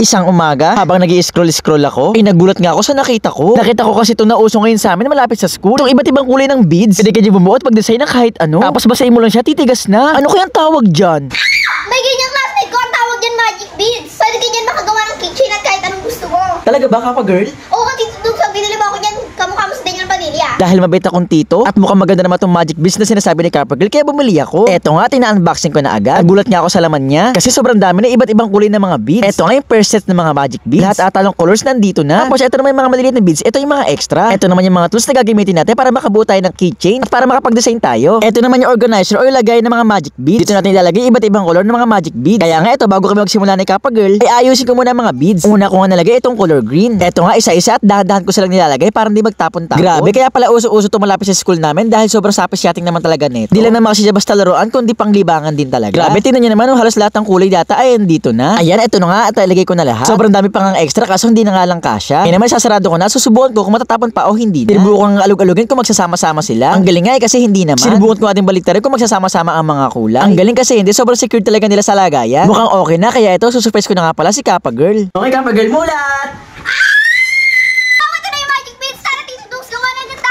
Isang umaga, habang nag-i-scroll ako, ay nagulat nga ako sa nakita ko. Nakita ko kasi itong nauso ngayon sa amin na malapit sa school. Itong iba't ibang kulay ng beads. Pwede ka dyan bumuot pag-design ng kahit ano. Tapos basahin mo lang siya, titigas na. Ano kayang tawag dyan? May ganyang classmate ko, ang tawag dyan magic beads. Pwede ka dyan makagawa ng kitchen at kahit anong gusto mo. Talaga ba, Kappa Girl? Oo, kasi nung binili mo ako dyan, kamukha mo sa Daniel Padilla. Dahil mabait akong tito at mukhang maganda naman itong magic beads na sinasabi ni Kappa Girl, kaya bumili ako. Eto nga, tina-unboxing ko na agad. Nagulat nga ako sa laman niya kasi sobrang dami na iba't ibang kulay ng mga beads. Eto nga yung first set ng mga magic beads. Lahat ata ng colors nandito na. Tapos eto naman yung mga maliliit na beads. Eto yung mga extra. Eto naman yung mga tools na gagamitin natin para makabuo tayo ng keychain at para makapag-design tayo. Eto naman yung organizer o ilagay ng mga magic beads. Dito natin ilalagay iba't ibang color ng mga magic beads. Kaya nga eto, bago kami magsimula ni Kappa Girl, ay ayusin ko muna ang mga beads. Una ko nga nalagay itong color green. Eto nga isa-isa at dahan-dahan ko silang nilalagay para hindi magtapon-tapon. Grabe, kaya pala uso-uso tumalapit sa school namin dahil sobrang sapis-yating naman talaga nito. Di lang naman kasi siya basta laruan kundi panglibangan din talaga. Grabe, tingnan niyo naman, halos lahat ng kulay data ay andito na. Ayan, eto na nga at ilagay ko na lahat. Sobrang dami pang extra kaso hindi na nga lang kasya. Ngayon naman sasarado ko na, susubukan ko kung matatapon pa o hindi na. Sinubukan kong alug-alugin kung magsasama-sama sila. Ang galing nga kasi hindi naman. Sinubukan ko natin baliktarin kung magsasama-sama ang mga kulay. Ang galing kasi hindi, sobrang secure talaga nila sa lagayan. Mukhang okay na, kaya ito susurprise ko na nga pala si Kappa Girl. Okay, Kappa Girl, mulat!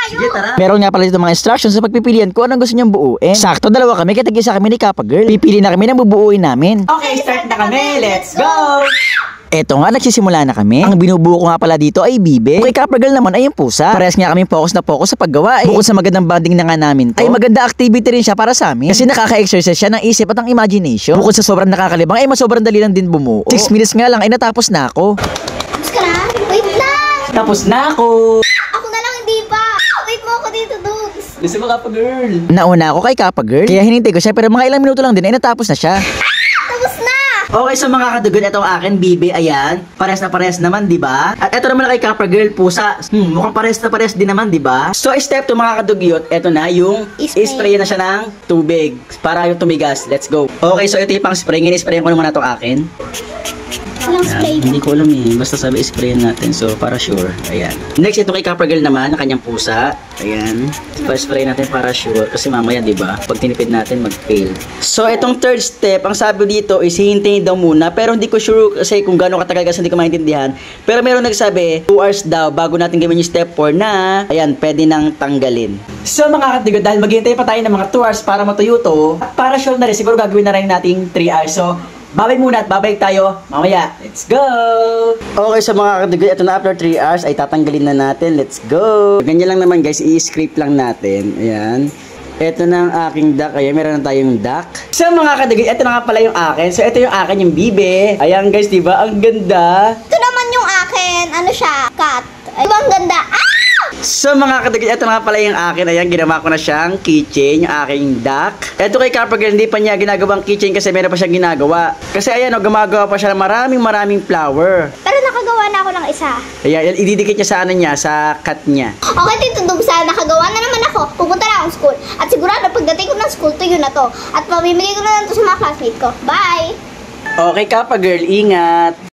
Sige, tara. Meron nga pala dito mga instructions sa pagpipilian ko anong gusto niyang buuin. Sakto, dalawa kami, kaya tag-isa kami ni Kappa Girl. Pipili na kami ng bubuuin namin. Okay, start na kami. Let's go! Eto nga, nagsisimula na kami. Ang binubuo ko nga pala dito ay bibe. Okay, Kappa Girl naman ay yung pusa. Parehas nga kami focus na focus sa paggawa. Bukod sa magandang bonding na nga namin to, ay maganda activity rin siya para sa amin. Kasi nakaka-exercise siya ng isip at ng imagination. Bukod sa sobrang nakakalibang, ay mas sobrang dali lang din bumuo. 6 minutes nga lang ay natapos na ako. Tapos ka na? Wait lang! Tapos na ako! Ako na lang hindi pa! Wait mo ako dito, dudes! Gusto mo, Kappa Girl? Nauna ako kay Kappa Girl, kaya hinintay ko siya pero mga ilang minuto lang din ay natapos na siya. Tapos na! Okay, so mga kadugon, ito ang akin, bibe, ayan. Pares na pares naman, di ba? At ito naman kay Kappa Girl, pusa. Mukhang pares na pares din naman, di ba? So, step 2 mga kadugyot, ito na yung spray na siya ng tubig para yung tumigas. Let's go. Okay, so ito yung pang spray. Ngayon, ko naman na itong akin. Walang spray. Hindi ko alam eh. Basta sabi sprayin natin. So, para sure. Ayan. Next, ito kay Kappa Girl naman, na kanyang pusa. Ayan. Pa-spray natin para sure. Kasi mamaya, di ba? Pag tinipid natin, mag-fail. So, itong third step, ang sabi dito is hihintayin daw muna. Pero hindi ko sure kasi kung gano'ng katagal kasi hindi ko maintindihan. Pero meron nagsabi, 2 hours daw bago natin gawin yung step 4 na, ayan, pwede nang tanggalin. So, mga katigo, dahil maghihintay pa tayo ng mga 2 hours para matuyo to, at para sure na rin, siguro gagawin na rin natin 3 hours. So, babay muna at babalik tayo mamaya. Let's go! Okay, so mga katigo, ito na after 3 hours ay tatanggalin na natin. Let's go! Ganyan lang naman guys, i-scrape lang natin. Ayan. Ito na ang aking duck. Ayan, meron na tayong duck. So mga katigo, ito na nga pala yung akin. So ito yung akin, yung bibe. Ayan guys, diba? Ang ganda. Ito naman yung akin. Ano siya? Cat. Ay, diba ang ganda? Ah! So mga kadigit, ito nga pala yung akin. Ayan, ginawa ko na siyang keychain, yung aking duck. Ito kay Kappa Girl, hindi pa niya ginagawang keychain kasi meron pa siyang ginagawa. Kasi ayan, gumagawa pa siya ng maraming flower. Pero nakagawa na ako ng isa. Ayan, ididikit niya sa ano niya, sa cut niya. Okay, Tito Dubs, nakagawa na naman ako. Pupunta na akong school. At sigurado, pagdating ko ng school, tuyo na to. At pamimigay ko na lang to sa mga classmates ko. Bye! Okay, Kappa Girl, ingat!